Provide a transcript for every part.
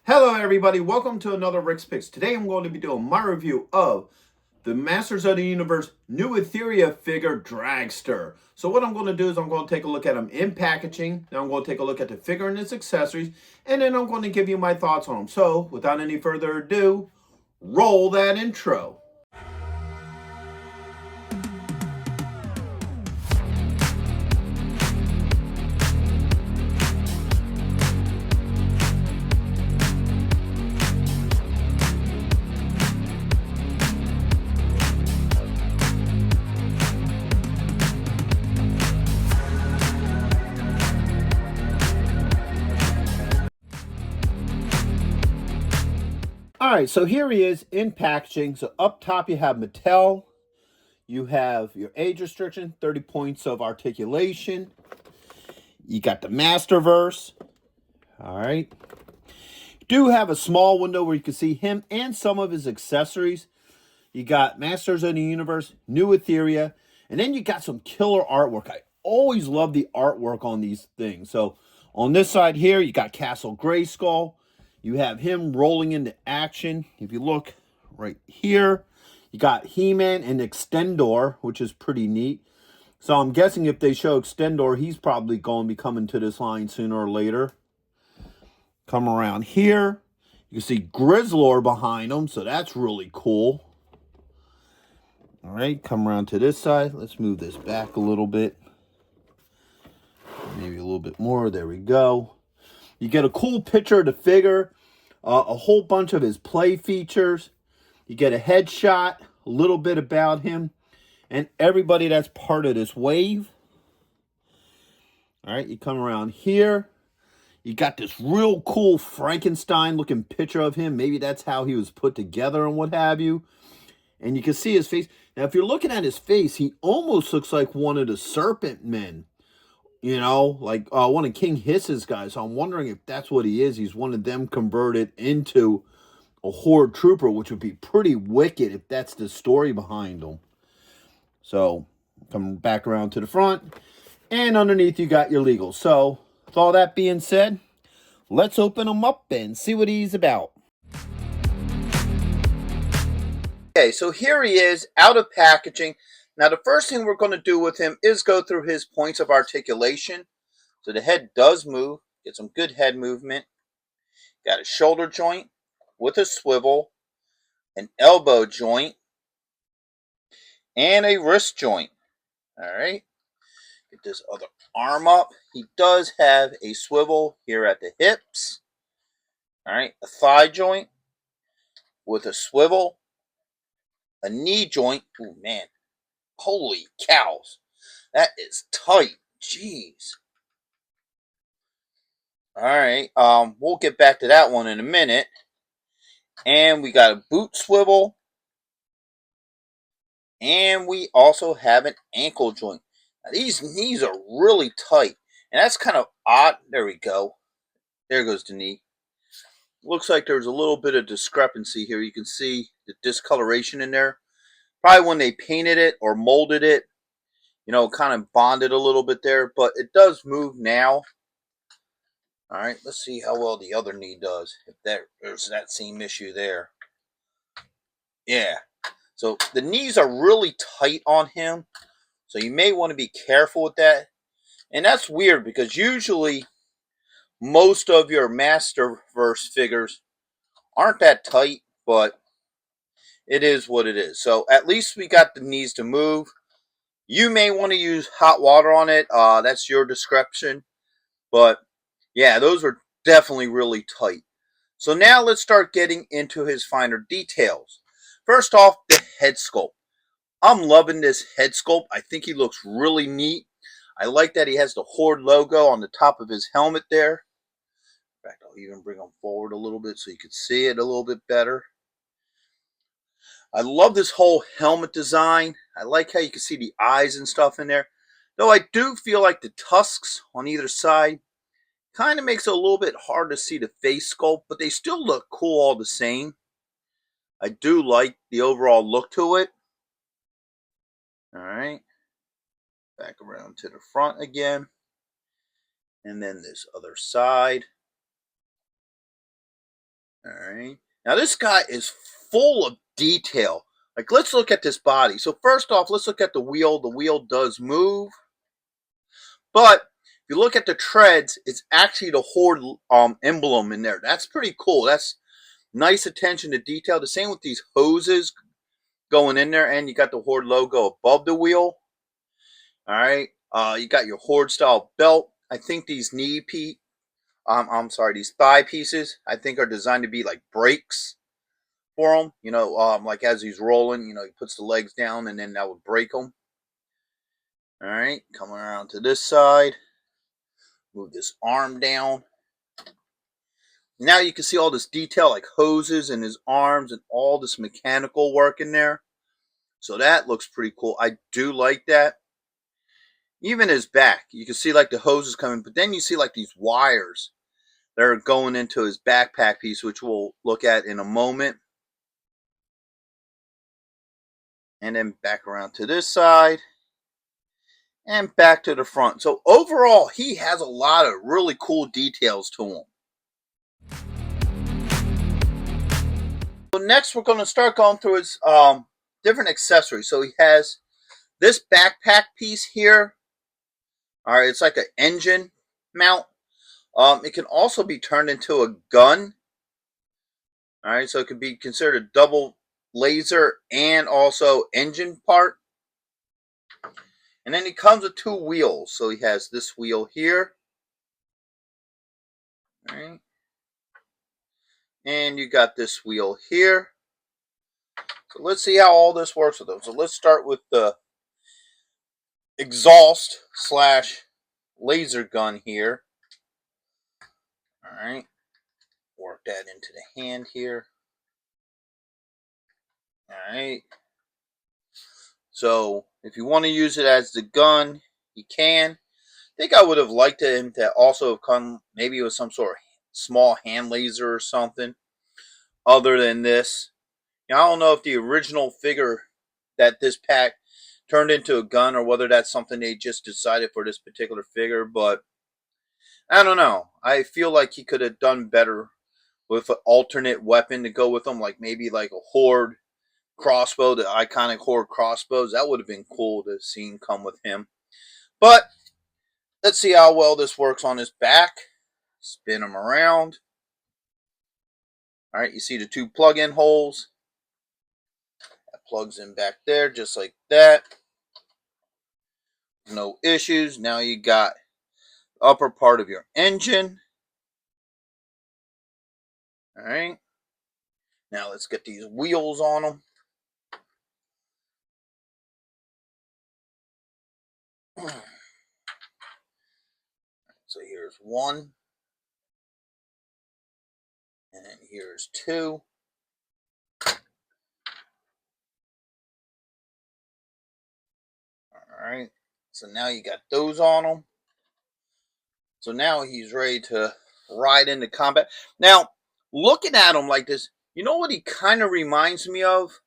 Hello everybody, welcome to another Rick's Picks. Today I'm going to be doing my review of the Masters of the Universe New Etheria figure Dragster. So what I'm going to do is I'm going to take a look at them in packaging, then I'm going to take a look at the figure and its accessories, and then I'm going to give you my thoughts on them. So without any further ado, roll that intro. All right, so here he is in packaging. So up top you have Mattel. You have your age restriction, 30 points of articulation. You got the Masterverse. All right. You do have a small window where you can see him and some of his accessories. You got Masters of the Universe, New Etheria, and then you got some killer artwork. I always love the artwork on these things. So on this side here, you got Castle Grayskull. You have him rolling into action. If you look right here, you got He-Man and Extendor, which is pretty neat. So I'm guessing if they show Extendor, he's probably going to be coming to this line sooner or later. Come around here. You can see Grizzlor behind him, so that's really cool. All right, come around to this side. Let's move this back a little bit. Maybe a little bit more. There we go. You get a cool picture of the figure, a whole bunch of his play features. You get a headshot, a little bit about him, and everybody that's part of this wave. All right, you come around here. You got this real cool Frankenstein-looking picture of him. Maybe that's how he was put together and what have you. And you can see his face. Now, if you're looking at his face, he almost looks like one of the Serpent Men. You know, like one of King Hiss's guys. So I'm wondering if that's what he is. He's one of them converted into a Horde Trooper, which would be pretty wicked if that's the story behind him. So, come back around to the front. And underneath, you got your legals. So, with all that being said, let's open him up and see what he's about. Okay, so here he is, out of packaging. Now, the first thing we're going to do with him is go through his points of articulation. So the head does move. Get some good head movement. Got a shoulder joint with a swivel, an elbow joint, and a wrist joint. All right. Get this other arm up. He does have a swivel here at the hips. All right. A thigh joint with a swivel. A knee joint. Oh, man. Holy cows. That is tight. Jeez. All right. We'll get back to that one in a minute. And we got a boot swivel. And we also have an ankle joint. Now, these knees are really tight. And that's kind of odd. There we go. There goes the knee. Looks like there's a little bit of discrepancy here. You can see the discoloration in there. Probably when they painted it or molded it, you know, kind of bonded a little bit there. But it does move now. All right, let's see how well the other knee does. If there's that same issue there. Yeah. So the knees are really tight on him. So you may want to be careful with that. And that's weird because usually most of your Masterverse figures aren't that tight, but it is what it is. So at least we got the knees to move. You may want to use hot water on it. That's your discretion. But yeah, those are definitely really tight. So now let's start getting into his finer details. First off, the head sculpt. I'm loving this head sculpt. I think he looks really neat. I like that he has the Horde logo on the top of his helmet there. In fact, I'll even bring him forward a little bit so you can see it a little bit better. I love this whole helmet design. I like how you can see the eyes and stuff in there. Though I do feel like the tusks on either side kind of makes it a little bit hard to see the face sculpt, but they still look cool all the same. I do like the overall look to it. All right. Back around to the front again. And then this other side. Alright. Now this guy is full of detail. Like, let's look at this body. So first off, let's look at the wheel. The wheel does move. But if you look at the treads, it's actually the Horde emblem in there. That's pretty cool. That's nice attention to detail. The same with these hoses going in there. And you got the Horde logo above the wheel. Alright. You got your Horde style belt. I think these these thigh pieces, I think are designed to be like brakes for him. You know, like as he's rolling, you know, he puts the legs down and then that would break him. All right, coming around to this side, move this arm down. Now you can see all this detail like hoses in his arms and all this mechanical work in there. So that looks pretty cool. I do like that. Even his back, you can see like the hoses coming, but then you see like these wires that are going into his backpack piece, which we'll look at in a moment. And then back around to this side and back to the front. So overall, he has a lot of really cool details to him. So next, we're going to start going through his different accessories. So he has this backpack piece here. All right, it's like an engine mount. It can also be turned into a gun. All right, so it could be considered a double laser and also engine part. And then he comes with two wheels. So he has this wheel here. All right. And you got this wheel here. So let's see how all this works with them. So let's start with the exhaust slash laser gun here. All right. Work that into the hand here. All right. So if you want to use it as the gun, you can. I think I would have liked him to also have come maybe with some sort of small hand laser or something other than this. Now, I don't know if the original figure that this pack turned into a gun or whether that's something they just decided for this particular figure, but I don't know. I feel like he could have done better with an alternate weapon to go with him, like maybe like a Horde crossbow, the iconic Horde crossbows. That would have been cool to see come with him. But let's see how well this works on his back. Spin him around. All right, you see the two plug-in holes. That plugs in back there just like that. No issues. Now you got the upper part of your engine. All right. Now let's get these wheels on them. So here's one. And here's two. Alright. So now you got those on him. So now he's ready to ride into combat. Now, looking at him like this, you know what he kind of reminds me of?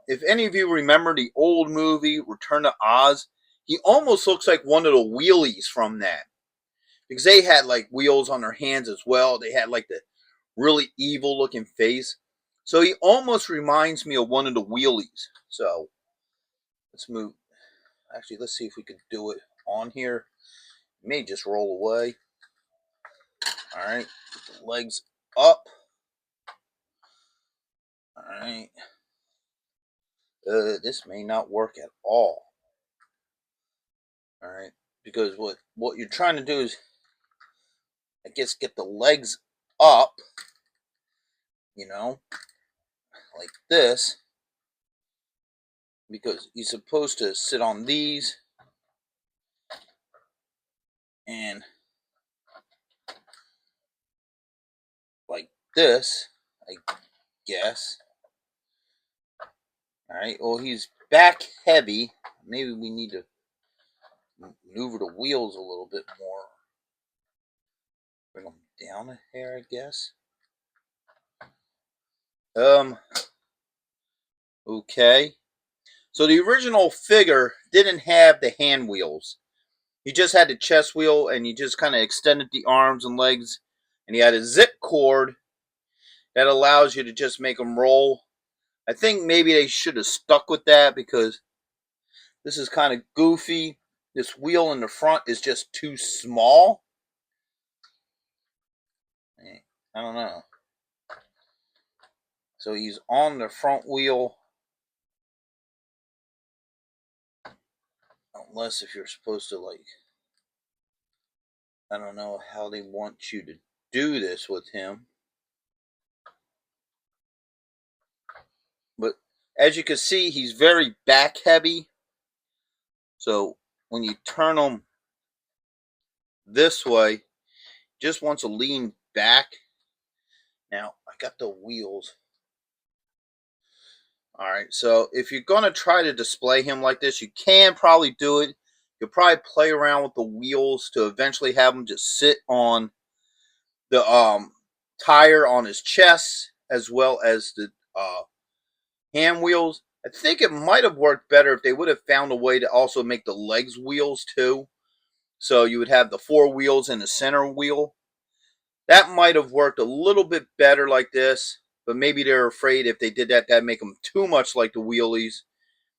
If any of you remember the old movie Return to Oz, he almost looks like one of the wheelies from that. Because they had like wheels on their hands as well. They had like the really evil looking face. So he almost reminds me of one of the wheelies. So let's move. Actually, let's see if we can do it on here. It may just roll away. All right, put the legs up. All right. This may not work at all. All right, because what you're trying to do is, I guess, get the legs up. You know, like this. Because you're supposed to sit on these and like this, I guess. Alright, well, he's back heavy. Maybe we need to maneuver the wheels a little bit more. Bring them down a hair, I guess. Okay. So the original figure didn't have the hand wheels. He just had the chest wheel, and he just kind of extended the arms and legs, and he had a zip cord, that allows you to just make them roll. I think maybe they should have stuck with that because this is kind of goofy. This wheel in the front is just too small. I don't know. So he's on the front wheel. Unless if you're supposed to, like, I don't know how they want you to do this with him. But as you can see, he's very back heavy. So when you turn him this way, just wants to lean back. Now, I got the wheels. Alright, so if you're going to try to display him like this, you can probably do it. You'll probably play around with the wheels to eventually have him just sit on the tire on his chest as well as the hand wheels. I think it might have worked better if they would have found a way to also make the legs wheels too. So you would have the four wheels and the center wheel. That might have worked a little bit better like this, but maybe they're afraid if they did that, that'd make them too much like the wheelies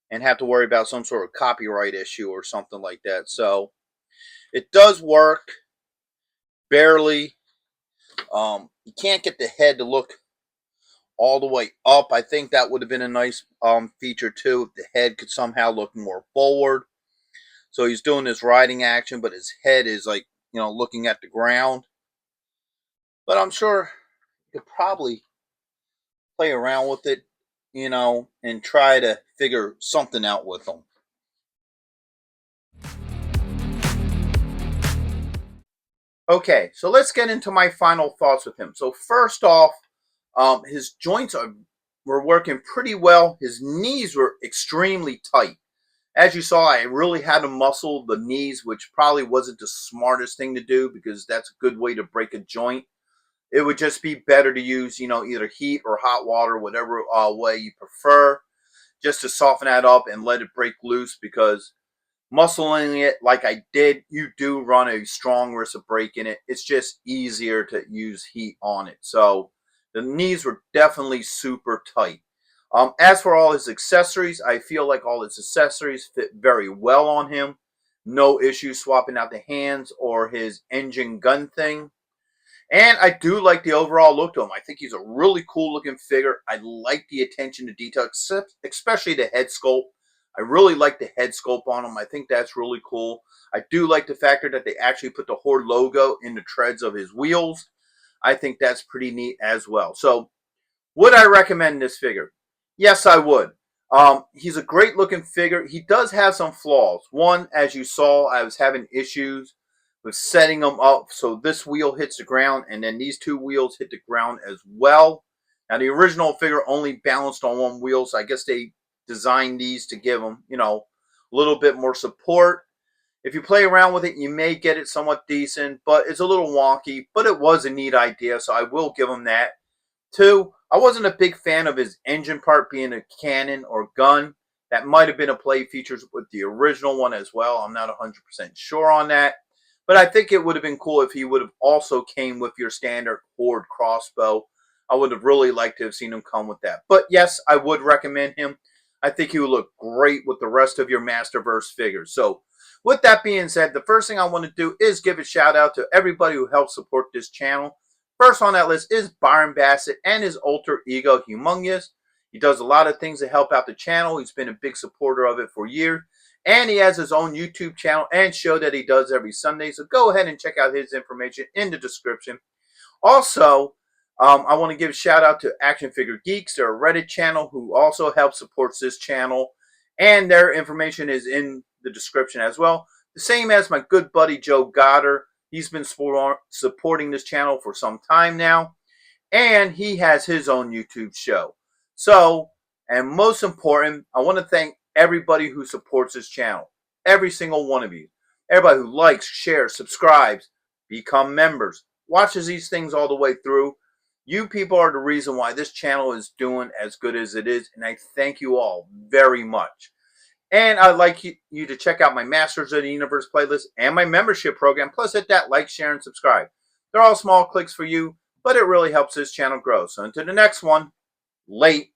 and have to worry about some sort of copyright issue or something like that. So it does work, barely. You can't get the head to look all the way up. I think that would have been a nice feature too, if the head could somehow look more forward. So he's doing this riding action, but his head is like, looking at the ground. But I'm sure you could probably play around with it, and try to figure something out with them. Okay, so let's get into my final thoughts with him. So first off, his joints were working pretty well. His knees were extremely tight. As you saw, I really had to muscle the knees, which probably wasn't the smartest thing to do because that's a good way to break a joint. It would just be better to use, either heat or hot water, whatever way you prefer, just to soften that up and let it break loose, because muscling it like I did, you do run a strong risk of breaking it. It's just easier to use heat on it. So the knees were definitely super tight. As for all his accessories, I feel like all his accessories fit very well on him. No issue swapping out the hands or his engine gun thing. And I do like the overall look to him. I think he's a really cool looking figure. I like the attention to detail, especially the head sculpt. I really like the head sculpt on him. I think that's really cool. I do like the factor that they actually put the Horde logo in the treads of his wheels. I think that's pretty neat as well. So, would I recommend this figure? Yes, I would. He's a great looking figure. He does have some flaws. One, as you saw, I was having issues with setting them up so this wheel hits the ground and then these two wheels hit the ground as well. Now, the original figure only balanced on one wheel, so I guess they designed these to give them, a little bit more support. If you play around with it, you may get it somewhat decent, but it's a little wonky, but it was a neat idea, so I will give him that. Two, I wasn't a big fan of his engine part being a cannon or gun. That might have been a play features with the original one as well. I'm not 100% sure on that. But I think it would have been cool if he would have also came with your standard Horde crossbow. I would have really liked to have seen him come with that. But yes, I would recommend him. I think he would look great with the rest of your Masterverse figures. So with that being said, the first thing I want to do is give a shout out to everybody who helped support this channel. First on that list is Byron Bassett and his alter ego, Humongous. He does a lot of things to help out the channel. He's been a big supporter of it for years. And he has his own YouTube channel and show that he does every Sunday. So go ahead and check out his information in the description. Also, I want to give a shout out to Action Figure Geeks. They're a Reddit channel who also helps supports this channel. And their information is in the description as well. The same as my good buddy Joe Goddard. He's been supporting this channel for some time now. And he has his own YouTube show. So, and most important, I want to thank everybody who supports this channel. Every single one of you. Everybody who likes, shares, subscribes, become members, watches these things all the way through. You people are the reason why this channel is doing as good as it is. And I thank you all very much. And I'd like you to check out my Masters of the Universe playlist and my membership program. Plus hit that like, share, and subscribe. They're all small clicks for you, but it really helps this channel grow. So until the next one, late.